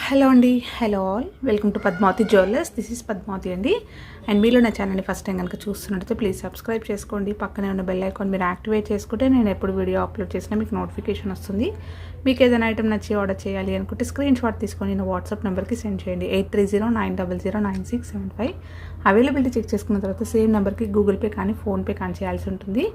Hello అండి, hello all, welcome to Padmavathi jewellers. This is Padmavathi అండి. And మీలో నా ఛానల్ని ఫస్ట్ టైం కనుక చూస్తున్నట్లయితే ప్లీజ్ సబ్స్క్రైబ్ చేసుకోండి. పక్కనే ఉన్న బెల్ ఐకాన్ మీరు యాక్టివేట్ చేసుకుంటే నేను ఎప్పుడు వీడియో అప్లోడ్ చేసినా మీకు నోటిఫికేషన్ వస్తుంది. మీకు ఏదైనా ఐటమ్ నచ్చి ఆర్డర్ చేయాలి అనుకుంటే స్క్రీన్ షాట్ తీసుకొని నేను వాట్సాప్ నెంబర్కి సెండ్ చేయండి. 8309009675. అవైలబిలిటీ చెక్ చేసుకున్న తర్వాత సేమ్ నెంబర్కి గూగుల్ పే కానీ ఫోన్పే కానీ చేయాల్సి ఉంటుంది.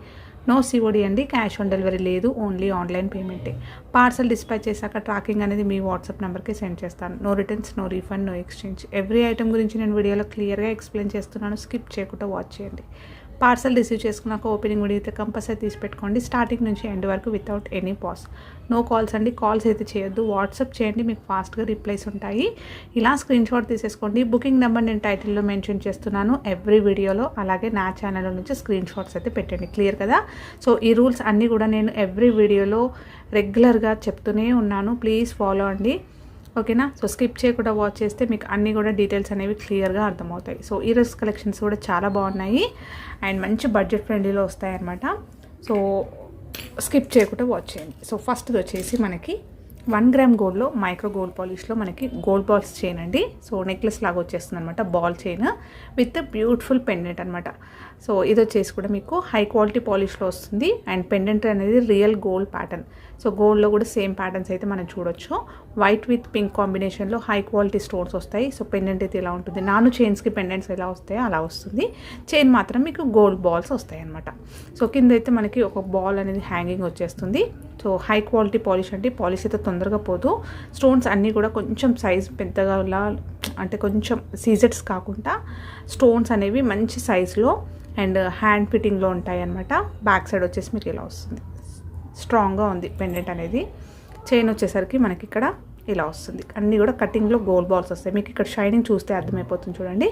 నో సిఓడి అండి, క్యాష్ ఆన్ డెలివరీ లేదు, ఓన్లీ ఆన్లైన్ పేమెంటే. పార్సల్ డిస్పాచ్ చేశాక ట్రాకింగ్ అనేది మీ వాట్సాప్ నెంబర్కి సెండ్ చేస్తాను. No returns, no refund, no exchange. Every item గురించి నేను వీడియోలో క్లియర్గా ఎక్స్ప్లెయిన్ చేస్తున్నాను. స్కిప్ చేయకుండా వాచ్ చేయండి. పార్సల్ రిసీవ్ చేసుకున్నాక ఓపెనింగ్ వీడియో అయితే కంపల్సరీ తీసి పెట్టుకోండి. స్టార్టింగ్ నుంచి ఎండ్ వరకు without any pause. No calls అండి, కాల్స్ అయితే చేయొద్దు. వాట్సాప్ చేయండి, మీకు ఫాస్ట్గా రిప్లైస్ ఉంటాయి. ఇలా స్క్రీన్ షాట్ తీసేసుకోండి. బుకింగ్ నెంబర్ నేను టైటిల్లో మెన్షన్ చేస్తున్నాను ఎవ్రీ వీడియోలో. అలాగే నా ఛానల్ నుంచి స్క్రీన్ షాట్స్ అయితే పెట్టండి. క్లియర్ కదా? సో ఈ రూల్స్ అన్నీ కూడా నేను ఎవ్రీ వీడియోలో రెగ్యులర్గా చెప్తూనే ఉన్నాను. ప్లీజ్ ఫాలో అండి, ఓకేనా? సో స్కిప్ చేయకుండా వాచ్ చేస్తే మీకు అన్నీ కూడా డీటెయిల్స్ అనేవి క్లియర్గా అర్థమవుతాయి. సో ఈ రోజు కలెక్షన్స్ కూడా చాలా బాగున్నాయి అండ్ మంచి బడ్జెట్ ఫ్రెండ్లీలో వస్తాయన్నమాట. సో స్కిప్ చేయకుండా వాచ్ చేయండి. సో ఫస్ట్ది వచ్చేసి మనకి 1 గ్రామ్ గోల్డ్లో మైక్రో గోల్డ్ పాలిష్లో మనకి గోల్డ్ బాల్స్ చైన్ అండి. సో నెక్లెస్ లాగా వచ్చేస్తుంది అనమాట, ball chain with beautiful pendant అనమాట. సో ఇది వచ్చేసి కూడా మీకు హై క్వాలిటీ పాలిష్లో వస్తుంది అండ్ పెండెంట్ అనేది రియల్ గోల్డ్ ప్యాటర్న్. సో గోల్డ్లో కూడా సేమ్ ప్యాటర్న్స్ అయితే మనం చూడొచ్చు. వైట్ విత్ పింక్ కాంబినేషన్లో హై క్వాలిటీ స్టోన్స్ వస్తాయి. సో పెండెంట్ అయితే ఇలా ఉంటుంది. నాను చైన్స్కి పెండెంట్స్ ఎలా వస్తాయో అలా వస్తుంది. చైన్ మాత్రం మీకు గోల్డ్ బాల్స్ వస్తాయి అనమాట. సో కింద అయితే మనకి ఒక బాల్ అనేది హ్యాంగింగ్ వచ్చేస్తుంది. సో హై క్వాలిటీ పాలిష్ అంటే పాలిష్ అయితే తొందరగా పోదు. స్టోన్స్ అన్నీ కూడా కొంచెం సైజ్ పెద్దగా అంటే కొంచెం సీజెట్స్ కాకుండా స్టోన్స్ అనేవి మంచి సైజులో అండ్ హ్యాండ్ ఫిట్టింగ్లో ఉంటాయి అన్నమాట. బ్యాక్ సైడ్ వచ్చేసి మీకు ఇలా వస్తుంది. స్ట్రాంగ్గా ఉంది పెండెంట్ అనేది. చైన్ వచ్చేసరికి మనకి ఇక్కడ ఇలా వస్తుంది. అన్నీ కూడా కటింగ్లో గోల్డ్ బాల్స్ వస్తాయి. మీకు ఇక్కడ షైనింగ్ చూస్తే అర్థమైపోతుంది చూడండి.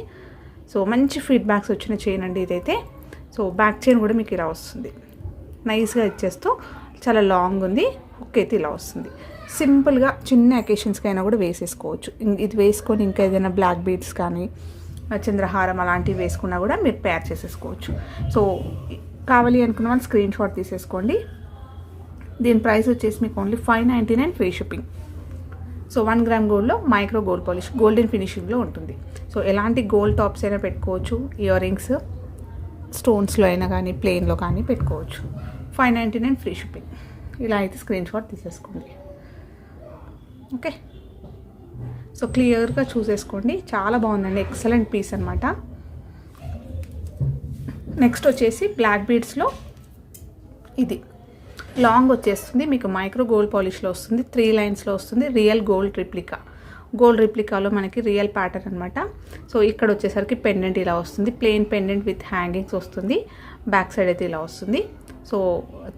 సో మంచి ఫీడ్బ్యాక్స్ వచ్చిన చైన్ అండి ఇదైతే. సో బ్యాక్ చైన్ కూడా మీకు ఇలా వస్తుంది. నైస్గా ఇచ్చేస్తూ చాలా లాంగ్ ఉంది. హుక్ అయితే ఇలా వస్తుంది. సింపుల్గా చిన్న అకేషన్స్కి అయినా కూడా వేసేసుకోవచ్చు. ఇది వేసుకొని ఇంకా ఏదైనా బ్లాక్ బీడ్స్ కానీ చంద్రహారం అలాంటివి వేసుకున్నా కూడా మీరు పేర్ చేసేసుకోవచ్చు. సో కావాలి అనుకున్న వాళ్ళు స్క్రీన్ షాట్ తీసేసుకోండి. దీని ప్రైస్ వచ్చేసి మీకు only 599 free shipping. So 1 gram గోల్డ్లో మైక్రో గోల్డ్ పాలిష్ గోల్డెన్ ఫినిషింగ్లో ఉంటుంది. సో ఎలాంటి గోల్డ్ టాప్స్ అయినా పెట్టుకోవచ్చు. ఇయర్ రింగ్స్ స్టోన్స్లో అయినా కానీ ప్లెయిన్లో కానీ పెట్టుకోవచ్చు. 599 ఫ్రీ షిప్పింగ్. ఇలా అయితే స్క్రీన్ షాట్ తీసేసుకోండి. ఓకే, సో క్లియర్గా చూసేసుకోండి. చాలా బాగుందండి, ఎక్సలెంట్ పీస్ అనమాట. నెక్స్ట్ వచ్చేసి బ్లాక్ బీడ్స్లో ఇది లాంగ్ వచ్చేస్తుంది. మీకు మైక్రో గోల్డ్ పాలిష్లో వస్తుంది. 3 లైన్స్లో వస్తుంది. Real gold replica. గోల్డ్ రిప్లికాలో మనకి రియల్ ప్యాటర్న్ అనమాట. సో ఇక్కడ వచ్చేసరికి పెండెంట్ ఇలా వస్తుంది. ప్లెయిన్ పెండెంట్ విత్ హ్యాంగింగ్స్ వస్తుంది. బ్యాక్ సైడ్ అయితే ఇలా వస్తుంది. సో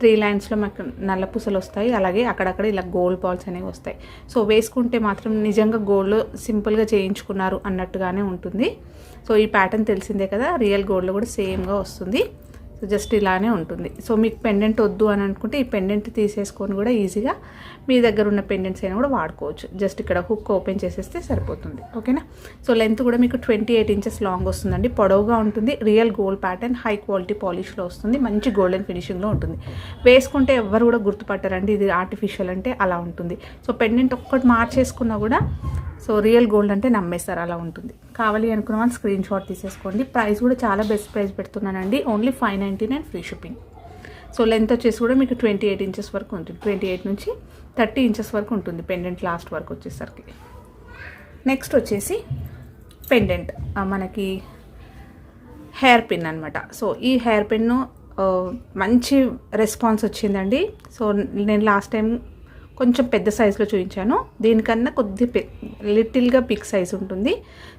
3 లైన్స్లో మనకు నల్ల పూసలు వస్తాయి. అలాగే అక్కడక్కడ ఇలా గోల్డ్ బాల్స్ అనేవి వస్తాయి. సో వేసుకుంటే మాత్రం నిజంగా గోల్డ్ సింపుల్గా చేయించుకున్నారు అన్నట్టుగానే ఉంటుంది. సో ఈ ప్యాటర్న్ తెలిసిందే కదా, రియల్ గోల్డ్లో కూడా సేమ్గా వస్తుంది. సో జస్ట్ ఇలానే ఉంటుంది. సో మీకు పెండెంట్ వద్దు అని అనుకుంటే ఈ పెండెంట్ తీసేసుకొని కూడా ఈజీగా మీ దగ్గర ఉన్న పెండెంట్స్ అయినా కూడా వాడుకోవచ్చు. జస్ట్ ఇక్కడ హుక్ ఓపెన్ చేసేస్తే సరిపోతుంది. ఓకేనా? సో లెంత్ కూడా మీకు 28 ఇంచెస్ లాంగ్ వస్తుందండి. పొడవుగా ఉంటుంది. Real gold pattern high quality పాలిష్లో వస్తుంది. మంచి గోల్డెన్ ఫినిషింగ్లో ఉంటుంది. వేసుకుంటే ఎవరు కూడా గుర్తుపట్టారండి ఇది ఆర్టిఫిషియల్ అంటే, అలా ఉంటుంది. సో పెండెంట్ ఒక్కటి మార్చేసుకున్నా కూడా సో రియల్ గోల్డ్ అంటే నమ్మేస్తారు, అలా ఉంటుంది. కావాలి అనుకున్న వాళ్ళు స్క్రీన్ షాట్ తీసేసుకోండి. ప్రైస్ కూడా చాలా బెస్ట్ ప్రైస్ పెడుతున్నానండి. Only 599 free shipping. So length వచ్చేసి కూడా మీకు 28 ఇంచెస్ వరకు ఉంటుంది. 28 నుంచి 30 ఇంచెస్ వరకు ఉంటుంది పెండెంట్ లాస్ట్ వరకు వచ్చేసరికి. నెక్స్ట్ వచ్చేసి పెండెంట్ మనకి హెయిర్ పిన్ అనమాట. సో ఈ హెయిర్ పిన్ను మంచి రెస్పాన్స్ వచ్చిందండి. సో నేను లాస్ట్ టైం కొంచెం పెద్ద సైజులో చూపించాను. దీనికన్నా కొద్ది లిటిల్గా బిగ్ సైజ్ ఉంటుంది.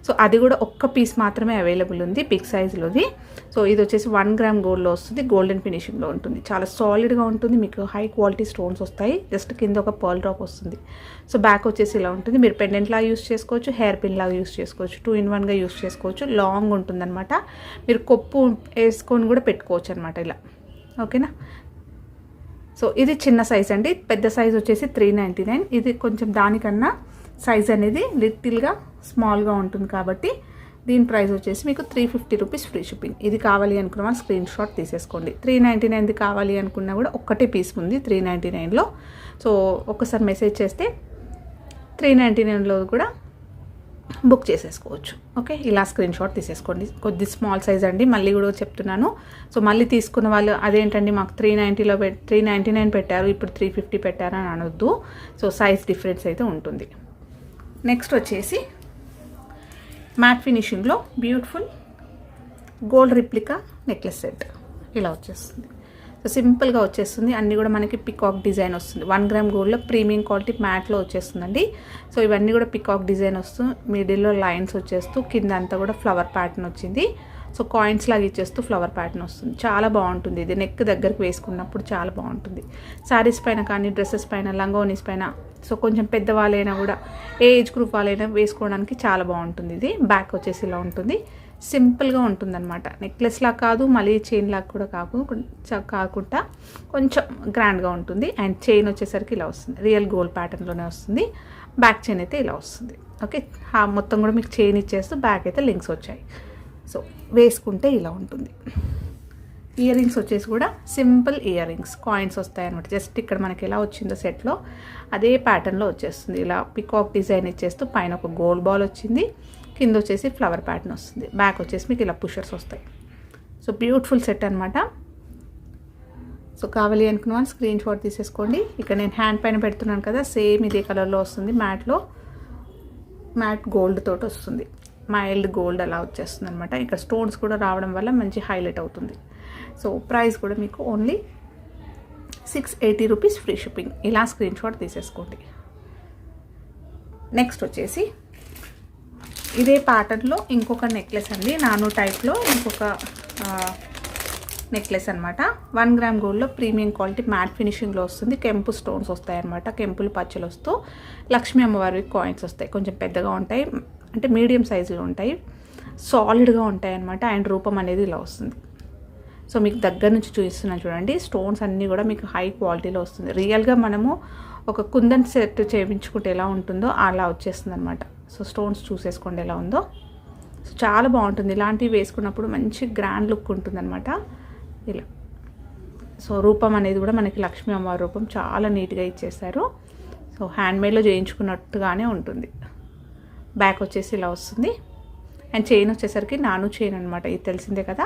సో అది కూడా ఒక్క పీస్ మాత్రమే అవైలబుల్ ఉంది బిగ్ సైజులోది. సో ఇది వచ్చేసి 1 గ్రామ్ గోల్డ్లో వస్తుంది. గోల్డెన్ ఫినిషింగ్లో ఉంటుంది. చాలా సాలిడ్గా ఉంటుంది. మీకు హై క్వాలిటీ స్టోన్స్ వస్తాయి. జస్ట్ కింద ఒక పర్ల్ డ్రాప్ వస్తుంది. సో బ్యాక్ వచ్చేసి ఇలా ఉంటుంది. మీరు పెండెంట్ లాగా యూస్ చేసుకోవచ్చు, హెయిర్ పిన్ లాగా యూస్ చేసుకోవచ్చు, 2 in 1గా యూస్ చేసుకోవచ్చు. లాంగ్ ఉంటుందన్నమాట. మీరు కొప్పు వేసుకొని కూడా పెట్టుకోవచ్చు అనమాట ఇలా. ఓకేనా? సో ఇది చిన్న సైజ్ అండి. పెద్ద సైజ్ వచ్చేసి 399. ఇది కొంచెం దానికన్నా సైజ్ అనేది లిటిల్గా స్మాల్గా ఉంటుంది కాబట్టి దీని ప్రైస్ వచ్చేసి మీకు 350 రూపీస్ ఫ్రీ షిప్పింగ్. ఇది కావాలి అనుకున్న వాళ్ళు స్క్రీన్ షాట్ తీసేసుకోండి. 399 కావాలి అనుకున్నా కూడా ఒక్కటే పీస్ ఉంది 399లో. సో ఒకసారి మెసేజ్ చేస్తే 399లో కూడా బుక్ చేసేసుకోవచ్చు. ఓకే, ఇలా స్క్రీన్ షాట్ తీసేసుకోండి. కొద్ది స్మాల్ సైజ్ అండి, మళ్ళీ కూడా చెప్తున్నాను. సో మళ్ళీ తీసుకున్న వాళ్ళు అదేంటండి మాకు 399 పెట్టారు, ఇప్పుడు 350 పెట్టారు అని అనొద్దు. సో సైజ్ డిఫరెన్స్ అయితే ఉంటుంది. నెక్స్ట్ వచ్చేసి మ్యాట్ ఫినిషింగ్లో beautiful gold replica necklace set ఇలా వచ్చేస్తుంది. సో సింపుల్గా వచ్చేస్తుంది. అన్నీ కూడా మనకి పికాక్ డిజైన్ వస్తుంది. 1 గ్రామ్ గోల్డ్లో ప్రీమియం క్వాలిటీ మ్యాట్లో వచ్చేస్తుందండి. సో ఇవన్నీ కూడా పికాక్ డిజైన్ వస్తూ మిడిల్లో లైన్స్ వచ్చేస్తూ కింద అంతా కూడా ఫ్లవర్ ప్యాటర్న్ వచ్చింది. సో కాయిన్స్ లాగా ఇచ్చేస్తూ ఫ్లవర్ ప్యాటర్న్ వస్తుంది. చాలా బాగుంటుంది. ఇది నెక్ దగ్గరికి వేసుకున్నప్పుడు చాలా బాగుంటుంది. శారీస్ పైన కానీ డ్రెస్సెస్ పైన లంగోనీస్ పైన సో కొంచెం పెద్దవాళ్ళైనా కూడా ఏ ఏజ్ గ్రూప్ వాళ్ళైనా వేసుకోవడానికి చాలా బాగుంటుంది. ఇది బ్యాక్ వచ్చేసి ఇలా ఉంటుంది. సింపుల్గా ఉంటుందన్నమాట. నెక్లెస్లా కాదు, మళ్ళీ చైన్ లాగా కూడా కాకుండా కొంచెం గ్రాండ్గా ఉంటుంది. అండ్ చైన్ వచ్చేసరికి ఇలా వస్తుంది. రియల్ గోల్డ్ ప్యాటర్న్లోనే వస్తుంది. బ్యాక్ చైన్ అయితే ఇలా వస్తుంది. ఓకే, మొత్తం కూడా మీకు చైన్ ఇచ్చేస్తూ బ్యాక్ అయితే లింక్స్ వచ్చాయి. సో వేసుకుంటే ఇలా ఉంటుంది. ఇయర్ రింగ్స్ వచ్చేసి కూడా సింపుల్ ఇయర్ రింగ్స్ కాయిన్స్ వస్తాయి అనమాట. జస్ట్ ఇక్కడ మనకి ఎలా వచ్చిందో సెట్లో అదే ప్యాటర్న్లో వచ్చేస్తుంది. ఇలా పికాక్ డిజైన్ ఇచ్చేస్తూ పైన ఒక గోల్డ్ బాల్ వచ్చింది, కింద వచ్చేసి ఫ్లవర్ ప్యాటర్న్ వస్తుంది. బ్యాక్ వచ్చేసి మీకు ఇలా పుషర్స్ వస్తాయి. సో బ్యూటిఫుల్ సెట్ అనమాట. సో కావాలి అనుకున్న వాళ్ళు స్క్రీన్ షాట్ తీసేసుకోండి. ఇక్కడ నేను హ్యాండ్ పైన పెడుతున్నాను కదా, సేమ్ ఇదే కలర్లో వస్తుంది. మ్యాట్ గోల్డ్ తోటి వస్తుంది. మైల్డ్ గోల్డ్ అలా వచ్చేస్తుంది అనమాట. ఇక్కడ స్టోన్స్ కూడా రావడం వల్ల మంచి హైలైట్ అవుతుంది. సో ప్రైస్ కూడా మీకు ఓన్లీ 680 రూపీస్ ఫ్రీ షిప్పింగ్. ఇలా స్క్రీన్ షాట్ తీసేసుకోండి. నెక్స్ట్ వచ్చేసి ఇదే ప్యాటర్న్లో ఇంకొక నెక్లెస్ అండి. నానో టైప్లో ఇంకొక నెక్లెస్ అనమాట. 1 గ్రామ్ గోల్డ్లో ప్రీమియం క్వాలిటీ మ్యాట్ ఫినిషింగ్లో వస్తుంది. కెంపు స్టోన్స్ వస్తాయన్నమాట. కెంపులు పచ్చలు వస్తూ లక్ష్మీ అమ్మవారి కాయిన్స్ వస్తాయి. కొంచెం పెద్దగా ఉంటాయి, అంటే మీడియం సైజులో ఉంటాయి, సాలిడ్గా ఉంటాయి అన్నమాట. అండ్ రూపం అనేది ఇలా వస్తుంది. సో మీకు దగ్గర నుంచి చూపిస్తున్నాను చూడండి. స్టోన్స్ అన్నీ కూడా మీకు హై క్వాలిటీలో వస్తుంది. రియల్గా మనము ఒక కుందన్ సెట్ చేయించుకుంటే ఎలా ఉంటుందో అలా వచ్చేస్తుంది అనమాట. సో స్టోన్స్ చూసేసుకోండి ఎలా ఉందో. సో చాలా బాగుంటుంది. ఇలాంటివి వేసుకున్నప్పుడు మంచి గ్రాండ్ లుక్ ఉంటుందన్నమాట. ఇలా సో రూపం అనేది కూడా మనకి లక్ష్మీ అమ్మవారి రూపం చాలా నీట్గా ఇచ్చేసారు. సో హ్యాండ్మేడ్లో చేయించుకున్నట్టుగానే ఉంటుంది. బ్యాక్ వచ్చేసి ఇలా వస్తుంది. అండ్ చైన్ వచ్చేసరికి నాను చైన్ అనమాట. ఇది తెలిసిందే కదా,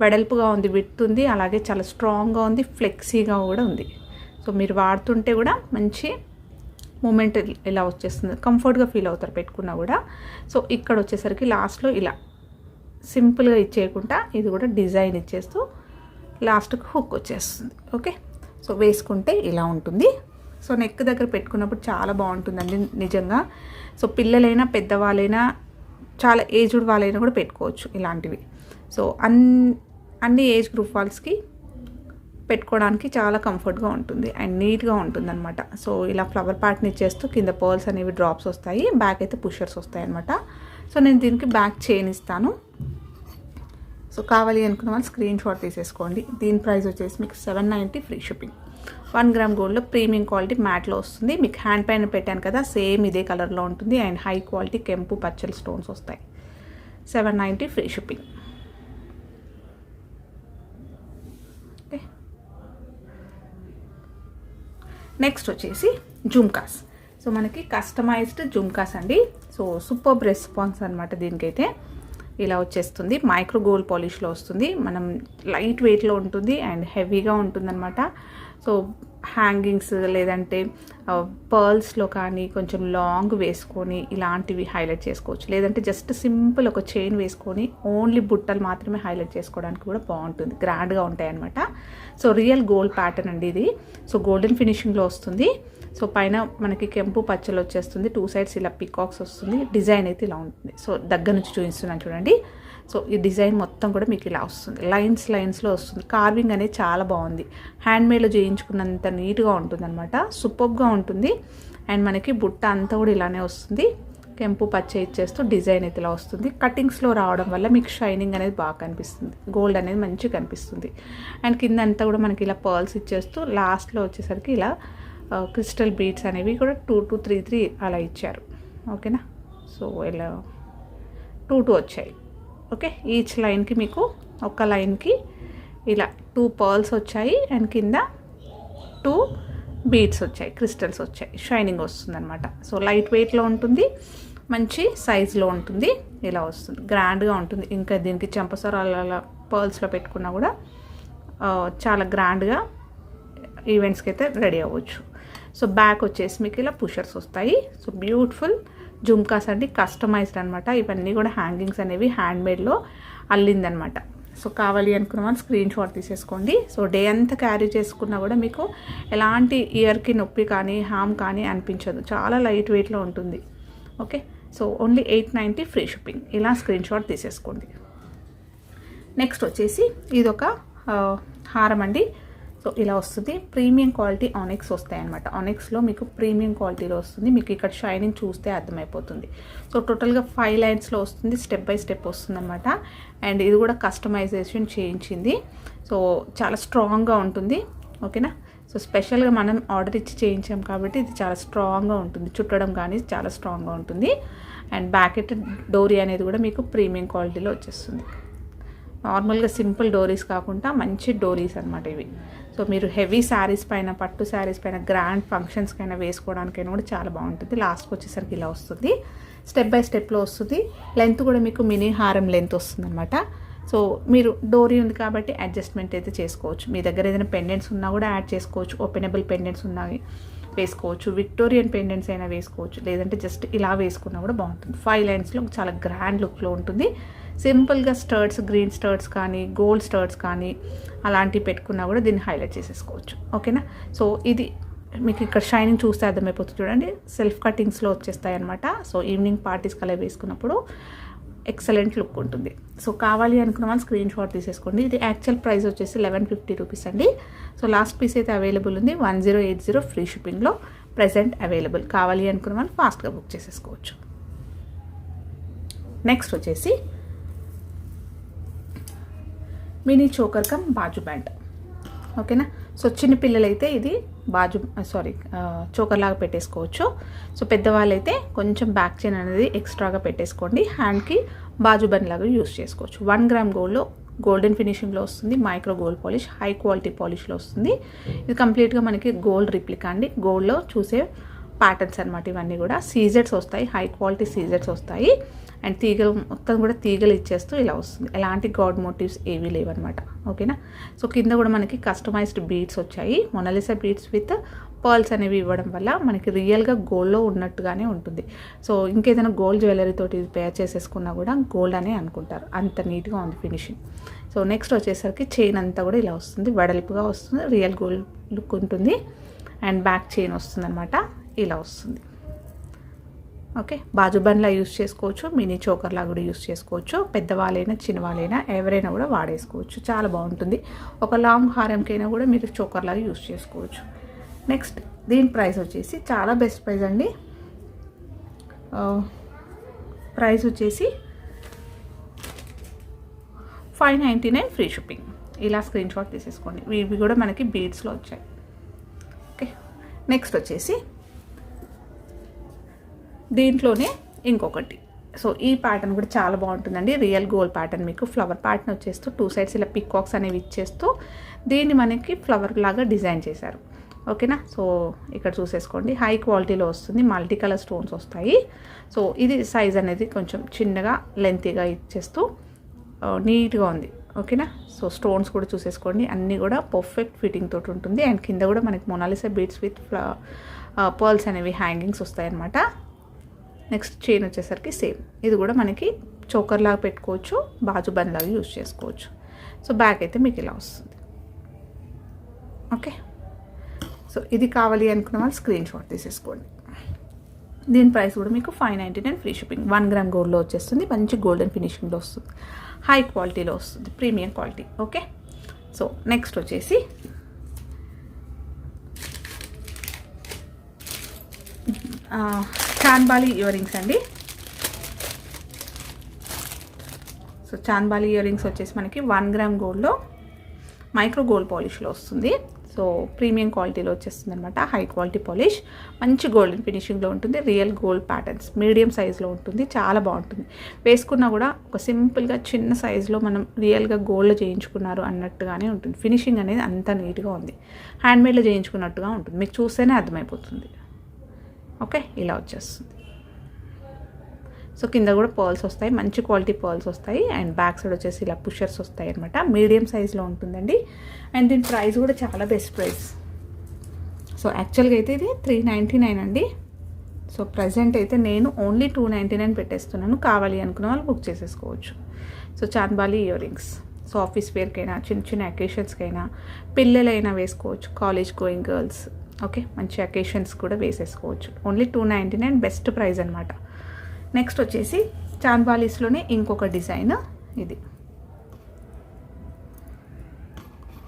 వెడల్పుగా ఉంది, విడ్త్ ఉంది, అలాగే చాలా స్ట్రాంగ్గా ఉంది, ఫ్లెక్సీగా కూడా ఉంది. సో మీరు వాడుతుంటే కూడా మంచి మూమెంట్ ఇలా వచ్చేస్తుంది, కంఫర్ట్గా ఫీల్ అవుతారు పెట్టుకున్నా కూడా. సో ఇక్కడ వచ్చేసరికి లాస్ట్లో ఇలా సింపుల్గా ఇచ్చేయకుండా ఇది కూడా డిజైన్ ఇచ్చేస్తూ లాస్ట్కి హుక్ వచ్చేస్తుంది. ఓకే, సో వేసుకుంటే ఇలా ఉంటుంది. సో నెక్ దగ్గర పెట్టుకున్నప్పుడు చాలా బాగుంటుందండి నిజంగా. సో పిల్లలైనా పెద్దవాళ్ళైనా చాలా ఏజ్డ్ వాళ్ళైనా కూడా పెట్టుకోవచ్చు ఇలాంటివి. సో అన్ని ఏజ్ గ్రూప్ వాళ్ళకి పెట్టుకోవడానికి చాలా కంఫర్ట్గా ఉంటుంది అండ్ నీట్గా ఉంటుంది అనమాట. సో ఇలా ఫ్లవర్ ప్యాటర్న్ ఇచ్చేస్తూ కింద పర్ల్స్ అనేవి డ్రాప్స్ వస్తాయి, బ్యాక్ అయితే పుషర్స్ వస్తాయి అనమాట. సో నేను దీనికి బ్యాక్ చైన్ ఇస్తాను. సో కావాలి అనుకున్న వాళ్ళు స్క్రీన్ షాట్ తీసేసుకోండి. దీని ప్రైస్ వచ్చేసి మీకు 790 ఫ్రీ షిప్పింగ్. 1 గ్రామ్ గోల్డ్లో ప్రీమియం క్వాలిటీ మ్యాట్లో వస్తుంది. మీకు హ్యాండ్ పైన పెట్టాను కదా, సేమ్ ఇదే కలర్లో ఉంటుంది అండ్ హై క్వాలిటీ కెంపు పచ్చలు స్టోన్స్ వస్తాయి. 790 ఫ్రీ షిప్పింగ్. ఓకే, నెక్స్ట్ వచ్చేసి జుమ్కాస్. సో మనకి కస్టమైజ్డ్ జుమ్కాస్ అండి. సో సూపర్ రెస్పాన్స్ అనమాట. దీనికైతే ఇలా వచ్చేస్తుంది. మైక్రో గోల్డ్ పాలిష్లో వస్తుంది. మనం లైట్ వెయిట్లో ఉంటుంది అండ్ హెవీగా ఉంటుందన్నమాట. సో హ్యాంగింగ్స్ లేదంటే పర్ల్స్లో కానీ కొంచెం లాంగ్ వేసుకొని ఇలాంటివి హైలైట్ చేసుకోవచ్చు. లేదంటే జస్ట్ సింపుల్ ఒక చైన్ వేసుకొని ఓన్లీ బుట్టలు మాత్రమే హైలైట్ చేసుకోవడానికి కూడా బాగుంటుంది, గ్రాండ్గా ఉంటాయి అన్నమాట. సో రియల్ గోల్డ్ ప్యాటర్న్ అండి ఇది. సో గోల్డెన్ ఫినిషింగ్లో వస్తుంది. సో పైన మనకి కెంపు పచ్చలు వచ్చేస్తుంది, 2 సైడ్స్ ఇలా పికాక్స్ వస్తుంది. డిజైన్ అయితే ఇలా ఉంటుంది. సో దగ్గర నుంచి చూపిస్తున్నాను చూడండి. సో ఈ డిజైన్ మొత్తం కూడా మీకు ఇలా వస్తుంది, లైన్స్లో వస్తుంది. కార్వింగ్ అనేది చాలా బాగుంది, హ్యాండ్మేడ్లో చేయించుకున్నంత నీట్గా ఉంటుంది అనమాట. సూపర్గా ఉంటుంది. అండ్ మనకి బుట్ట అంతా కూడా ఇలానే వస్తుంది. కెంపు పచ్చ ఇచ్చేస్తూ డిజైన్ అయితే ఇలా వస్తుంది. కటింగ్స్లో రావడం వల్ల మీకు షైనింగ్ అనేది బాగా కనిపిస్తుంది, గోల్డ్ అనేది మంచిగా కనిపిస్తుంది. అండ్ కింద అంతా కూడా మనకి ఇలా పర్ల్స్ ఇచ్చేస్తూ లాస్ట్లో వచ్చేసరికి ఇలా క్రిస్టల్ బీడ్స్ అనేవి కూడా 2 to 3 అలా ఇచ్చారు. ఓకేనా, సో ఇలా 2 వచ్చాయి. ఓకే, ఈచ్ లైన్కి మీకు ఒక లైన్కి ఇలా 2 పర్ల్స్ వచ్చాయి అండ్ కింద 2 బీడ్స్ వచ్చాయి, క్రిస్టల్స్ వచ్చాయి, షైనింగ్ వస్తుంది అనమాట. సో లైట్ వెయిట్లో ఉంటుంది, మంచి సైజులో ఉంటుంది, ఇలా వస్తుంది, గ్రాండ్గా ఉంటుంది. ఇంకా దీనికి చెంపసరాల పర్ల్స్లో పెట్టుకున్నా కూడా చాలా గ్రాండ్గా ఈవెంట్స్కి అయితే రెడీ అవ్వచ్చు. సో బ్యాక్ వచ్చేసి మీకు ఇలా పుషర్స్ వస్తాయి. సో బ్యూటిఫుల్ జుమ్కాస్ అండి, కస్టమైజ్డ్ అనమాట. ఇవన్నీ కూడా హ్యాంగింగ్స్ అనేవి హ్యాండ్మేడ్లో అల్లిందనమాట. సో కావాలి అనుకున్న వాళ్ళు స్క్రీన్ షాట్ తీసేసుకోండి. సో డే అంతా క్యారీ చేసుకున్నా కూడా మీకు ఎలాంటి ఇయర్కి నొప్పి కానీ హామ్ కానీ అనిపించదు, చాలా లైట్ వెయిట్లో ఉంటుంది. Okay, so only 890 free shipping. ఇలా స్క్రీన్ షాట్ తీసేసుకోండి. నెక్స్ట్ వచ్చేసి ఇదొక హారం అండి. సో ఇలా వస్తుంది, ప్రీమియం క్వాలిటీ ఆనిక్స్ వస్తాయి అనమాట. ఆనిక్స్లో మీకు ప్రీమియం క్వాలిటీలో వస్తుంది, మీకు ఇక్కడ షైనింగ్ చూస్తే అర్థమైపోతుంది. సో టోటల్గా 5 లైన్స్లో వస్తుంది, స్టెప్ బై స్టెప్ వస్తుంది అనమాట. అండ్ ఇది కూడా కస్టమైజేషన్ చేయించింది. సో చాలా స్ట్రాంగ్గా ఉంటుంది. ఓకేనా, సో స్పెషల్గా మనం ఆర్డర్ ఇచ్చి చేయించాం కాబట్టి ఇది చాలా స్ట్రాంగ్గా ఉంటుంది, చుట్టడం కానీ చాలా స్ట్రాంగ్గా ఉంటుంది. అండ్ బ్యాకెట్ డోరీ అనేది కూడా మీకు ప్రీమియం క్వాలిటీలో వచ్చేస్తుంది. నార్మల్గా సింపుల్ డోరీస్ కాకుండా మంచి డోరీస్ అనమాట ఇవి. సో మీరు హెవీ శారీస్ పైన, పట్టు శారీస్ పైన, గ్రాండ్ ఫంక్షన్స్కైనా వేసుకోవడానికైనా కూడా చాలా బాగుంటుంది. లాస్ట్కి వచ్చేసరికి ఇలా వస్తుంది, స్టెప్ బై స్టెప్లో వస్తుంది. లెంత్ కూడా మీకు మినీ హారం లెంత్ వస్తుంది అనమాట. సో మీరు డోరీ ఉంది కాబట్టి అడ్జస్ట్మెంట్ అయితే చేసుకోవచ్చు. మీ దగ్గర ఏదైనా పెండెంట్స్ ఉన్నా కూడా యాడ్ చేసుకోవచ్చు, ఓపెనబుల్ పెండెంట్స్ ఉన్నవి వేసుకోవచ్చు, విక్టోరియన్ పెండెంట్స్ అయినా వేసుకోవచ్చు, లేదంటే జస్ట్ ఇలా వేసుకున్నా కూడా బాగుంటుంది. 5 లైన్స్లో చాలా గ్రాండ్ లుక్లో ఉంటుంది. సింపుల్గా స్టర్ట్స్, గ్రీన్ స్టర్ట్స్ కానీ గోల్డ్ స్టర్ట్స్ కానీ అలాంటివి పెట్టుకున్నా కూడా దీన్ని హైలైట్ చేసేసుకోవచ్చు. ఓకేనా, సో ఇది మీకు ఇక్కడ షైనింగ్ చూస్తే అర్థమైపోతుంది చూడండి, సెల్ఫ్ కటింగ్స్లో వచ్చేస్తాయి అనమాట. సో ఈవినింగ్ పార్టీస్కి అలా వేసుకున్నప్పుడు ఎక్సలెంట్ లుక్ ఉంటుంది. సో కావాలి అనుకున్న వాళ్ళు స్క్రీన్ షాట్ తీసేసుకోండి. ఇది యాక్చువల్ ప్రైస్ వచ్చేసి 1150 రూపీస్ అండి. సో లాస్ట్ పీస్ అయితే అవైలబుల్ ఉంది, 1080 ఫ్రీ షిప్పింగ్లో ప్రెజెంట్ అవైలబుల్. కావాలి అనుకున్న వాళ్ళు ఫాస్ట్గా బుక్ చేసేసుకోవచ్చు. నెక్స్ట్ వచ్చేసి మినీ చోకర్ కమ్ బాజు బ్యాండ్. ఓకేనా, సో చిన్నపిల్లలైతే ఇది చోకర్ లాగా పెట్టేసుకోవచ్చు. సో పెద్దవాళ్ళైతే కొంచెం బ్యాక్ చైన్ అనేది ఎక్స్ట్రాగా పెట్టేసుకోండి. హ్యాండ్కి బాజు బండ్ లాగా యూస్ చేసుకోవచ్చు. 1 గ్రామ్ గోల్డ్లో గోల్డెన్ ఫినిషింగ్లో వస్తుంది, micro gold polish, high quality పాలిష్లో వస్తుంది. ఇది కంప్లీట్గా మనకి గోల్డ్ రిప్లికా అండి, గోల్డ్లో చూసే ప్యాటర్న్స్ అనమాట. ఇవన్నీ కూడా సీజెట్స్ వస్తాయి, హై క్వాలిటీ సీజెట్స్ వస్తాయి. అండ్ తీగలు మొత్తం కూడా తీగలు ఇచ్చేస్తూ ఇలా వస్తుంది, ఎలాంటి గాడ్ మోటివ్స్ ఏవీ లేవన్నమాట. ఓకేనా, సో కింద కూడా మనకి కస్టమైజ్డ్ బీడ్స్ వచ్చాయి, మొనాలిసా బీడ్స్ విత్ పర్ల్స్ అనేవి ఇవ్వడం వల్ల మనకి రియల్గా గోల్డ్లో ఉన్నట్టుగానే ఉంటుంది. సో ఇంకేదైనా గోల్డ్ జ్యువెలరీ తోటి పేర్ చేసేసుకున్నా కూడా గోల్డ్ అనే అనుకుంటారు, అంత నీట్గా ఉంది ఫినిషింగ్. సో నెక్స్ట్ వచ్చేసరికి చైన్ అంతా కూడా ఇలా వస్తుంది, వెడల్పుగా వస్తుంది, రియల్ గోల్డ్ లుక్ ఉంటుంది. అండ్ బ్యాక్ చైన్ వస్తుంది అనమాట, ఇలా వస్తుంది. ఓకే, బాజు బండ్లా యూస్ చేసుకోవచ్చు, మినీ చోకర్లా కూడా యూస్ చేసుకోవచ్చు. పెద్దవాళ్ళైనా చిన్నవాళ్ళైనా ఎవరైనా కూడా వాడేసుకోవచ్చు, చాలా బాగుంటుంది. ఒక లాంగ్ హారంకైనా కూడా మీరు చోకర్లాగా యూస్ చేసుకోవచ్చు. నెక్స్ట్ దీని ప్రైస్ వచ్చేసి చాలా బెస్ట్ ప్రైస్ అండి. ప్రైస్ వచ్చేసి 599 ఫ్రీ షిప్పింగ్. ఇలా స్క్రీన్ షాట్ తీసేసుకోండి. ఇవి కూడా మనకి బీడ్స్లో వచ్చాయి. ఓకే, నెక్స్ట్ వచ్చేసి దీంట్లోనే ఇంకొకటి. సో ఈ ప్యాటర్న్ కూడా చాలా బాగుంటుందండి, రియల్ గోల్డ్ ప్యాటర్న్. మీకు ఫ్లవర్ ప్యాటర్న్ వచ్చేస్తూ 2 సైడ్స్ ఇలా పికాక్స్ అనేవి ఇచ్చేస్తూ దీన్ని మనకి ఫ్లవర్ లాగా డిజైన్ చేశారు. ఓకేనా, సో ఇక్కడ చూసేసుకోండి, హై క్వాలిటీలో వస్తుంది, మల్టీ కలర్ స్టోన్స్ వస్తాయి. సో ఇది సైజ్ అనేది కొంచెం చిన్నగా లెంతీగా ఇచ్చేస్తూ నీట్గా ఉంది. ఓకేనా, సో స్టోన్స్ కూడా చూసేసుకోండి, అన్నీ కూడా పర్ఫెక్ట్ ఫిట్టింగ్ తోటి ఉంటుంది. అండ్ కింద కూడా మనకి మొనాలిసా బీడ్స్ విత్ పర్ల్స్ అనేవి హ్యాంగింగ్స్ వస్తాయన్నమాట. నెక్స్ట్ చైన్ వచ్చేసరికి సేమ్, ఇది కూడా మనకి చోకర్ లాగా పెట్టుకోవచ్చు, బాజు బండ్ లాగా యూజ్ చేసుకోవచ్చు. సో బ్యాక్ అయితే మీకు ఇలా వస్తుంది. ఓకే, సో ఇది కావాలి అనుకున్న వాళ్ళు స్క్రీన్ షాట్ తీసేసుకోండి. దీని ప్రైస్ కూడా మీకు 599 ఫ్రీ షిప్పింగ్. 1 గ్రామ్ గోల్డ్లో వచ్చేస్తుంది, మంచి గోల్డెన్ ఫినిషింగ్లో వస్తుంది, హై క్వాలిటీలో వస్తుంది, premium quality. Okay, so next వచ్చేసి చాన్బాలి ఇయర్ రింగ్స్ అండి. సో చాన్బాలి ఇయర్ రింగ్స్ వచ్చేసి మనకి 1 గ్రామ్ గోల్డ్లో మైక్రో గోల్డ్ పాలిష్లో వస్తుంది. సో ప్రీమియం క్వాలిటీలో వచ్చేస్తుంది అనమాట. హై క్వాలిటీ పాలిష్, మంచి గోల్డెన్ ఫినిషింగ్లో ఉంటుంది. రియల్ గోల్డ్ ప్యాటర్న్స్, మీడియం సైజులో ఉంటుంది. చాలా బాగుంటుంది. వేసుకున్నా కూడా ఒక సింపుల్గా చిన్న సైజులో మనం రియల్గా గోల్డ్ చేయించుకున్నారు అన్నట్టుగానే ఉంటుంది. ఫినిషింగ్ అనేది అంత నీట్గా ఉంది. హ్యాండ్మేడ్లో చేయించుకున్నట్టుగా ఉంటుంది. మీకు చూస్తేనే అర్థమైపోతుంది. ఓకే, ఇలా వచ్చేస్తుంది. సో కింద కూడా పర్ల్స్ వస్తాయి, మంచి క్వాలిటీ పర్ల్స్ వస్తాయి. అండ్ బ్యాక్ సైడ్ వచ్చేసి ఇలా పుషర్స్ వస్తాయి అనమాట. మీడియం సైజ్లో ఉంటుందండి. అండ్ దీని ప్రైస్ కూడా చాలా బెస్ట్ ప్రైస్. సో యాక్చువల్గా అయితే ఇది 399 అండి. సో ప్రజెంట్ అయితే నేను ఓన్లీ 299 పెట్టేస్తున్నాను. కావాలి అనుకున్న వాళ్ళు బుక్ చేసేసుకోవచ్చు. So chandbali ear rings, so office వేర్కైనా, చిన్న చిన్న అకేషన్స్కైనా, పిల్లలైనా వేసుకోవచ్చు, కాలేజ్ గోయింగ్ గర్ల్స్. ఓకే, మంచి అకేషన్స్ కూడా వేసేసుకోవచ్చు. ఓన్లీ 299 బెస్ట్ ప్రైస్ అనమాట. నెక్స్ట్ వచ్చేసి చాన్బాలీస్లోనే ఇంకొక డిజైన్, ఇది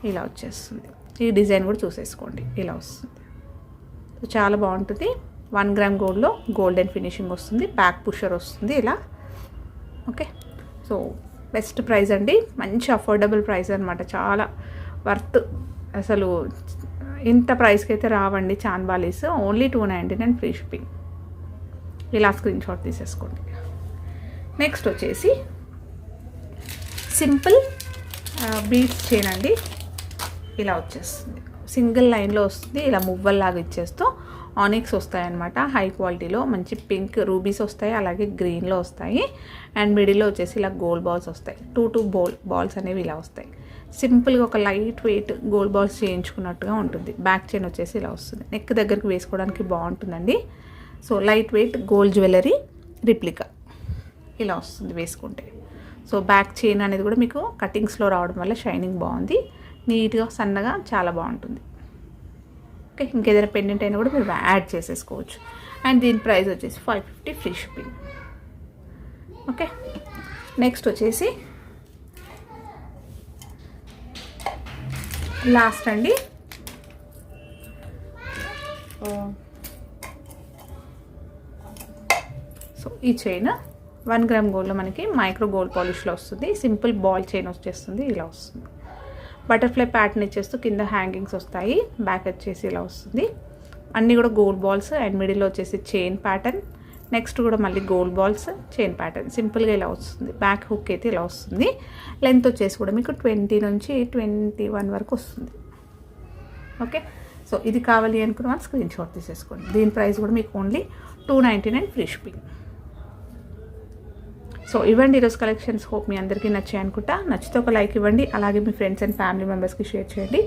ఇలా వచ్చేస్తుంది. ఈ డిజైన్ కూడా చూసేసుకోండి, ఇలా వస్తుంది. చాలా బాగుంటుంది. 1 గ్రామ్ గోల్డ్లో గోల్డెన్ ఫినిషింగ్ వస్తుంది. బ్యాక్ పుషర్ వస్తుంది ఇలా. ఓకే, సో బెస్ట్ ప్రైస్ అండి. మంచి అఫోర్డబుల్ ప్రైస్ అనమాట. చాలా వర్త్. అసలు ఇంత ప్రైస్కి అయితే రావండి చాన్బాలీస్. Only 299 free shipping. ఇలా స్క్రీన్ షాట్ తీసేసుకోండి. నెక్స్ట్ వచ్చేసి సింపుల్ బీడ్స్ చైన్ అండి. ఇలా వచ్చేస్తుంది. సింగిల్ లైన్లో వస్తుంది. ఇలా మువ్వల్లాగా ఇచ్చేస్తూ ఆనిక్స్ వస్తాయన్నమాట. హై క్వాలిటీలో మంచి పింక్ రూబీస్ వస్తాయి, అలాగే గ్రీన్లో వస్తాయి. అండ్ మిడిల్లో వచ్చేసి ఇలా గోల్డ్ బాల్స్ వస్తాయి. 2 బాల్స్ అనేవి ఇలా వస్తాయి. సింపుల్గా ఒక లైట్ వెయిట్ గోల్డ్ బాల్స్ చేయించుకున్నట్టుగా ఉంటుంది. బ్యాక్ చైన్ వచ్చేసి ఇలా వస్తుంది. నెక్ దగ్గరికి వేసుకోవడానికి బాగుంటుందండి. So light weight gold jewellery replica ఇలా వస్తుంది వేసుకుంటే. సో బ్యాక్ చైన్ అనేది కూడా మీకు కటింగ్స్లో రావడం వల్ల షైనింగ్ బాగుంది. నీట్గా సన్నగా చాలా బాగుంటుంది. ఓకే, ఇంకేదైనా పెండెంట్ అయినా కూడా మీరు యాడ్ చేసేసుకోవచ్చు. అండ్ దీని ప్రైస్ వచ్చేసి 550 ఫ్రీ షిప్పింగ్. ఓకే, నెక్స్ట్ వచ్చేసి లాస్ట్ అండి. సో ఈ చైన్ 1 గ్రామ్ గోల్డ్లో మనకి మైక్రో గోల్డ్ పాలిష్లో వస్తుంది. సింపుల్ బాల్ చైన్ వచ్చేస్తుంది, ఇలా వస్తుంది. బటర్ఫ్లై ప్యాటర్న్ ఇచ్చేస్తూ కింద హ్యాంగింగ్స్ వస్తాయి. బ్యాక్ వచ్చేసి ఇలా వస్తుంది. అన్నీ కూడా గోల్డ్ బాల్స్. అండ్ మిడిల్లో వచ్చేసి చైన్ ప్యాటర్న్. నెక్స్ట్ కూడా మళ్ళీ గోల్డ్ బాల్స్, చైన్ ప్యాటర్న్. సింపుల్గా ఇలా వస్తుంది. బ్యాక్ హుక్ అయితే ఇలా వస్తుంది. లెంత్ వచ్చేసి కూడా మీకు 20 నుంచి 21 వరకు వస్తుంది. ఓకే, సో ఇది కావాలి అనుకున్న వాళ్ళు స్క్రీన్ షాట్ తీసేసుకోండి. దీని ప్రైస్ కూడా మీకు ఓన్లీ 299 ఫ్రీ షిప్పింగ్. సో ఇవ్వండి ఈరోజు కలెక్షన్స్. హోప్ మీ అందరికీ నచ్చాయి అనుకుంటా. నచ్చితే ఒక లైక్ ఇవ్వండి. అలాగే మీ ఫ్రెండ్స్ అండ్ ఫ్యామిలీ మెంబర్స్కి షేర్ చేయండి.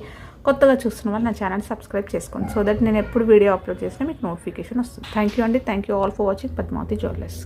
కొత్తగా చూస్తున్న వాళ్ళు నా ఛానల్ సబ్స్క్రైబ్ చేసుకోండి. సో దట్ నేను ఎప్పుడు వీడియో అప్లోడ్ చేసినా మీకు నోటిఫికేషన్ వస్తుంది. థ్యాంక్ యూ అండి. Thank you all for watching Padmavathi jewellers.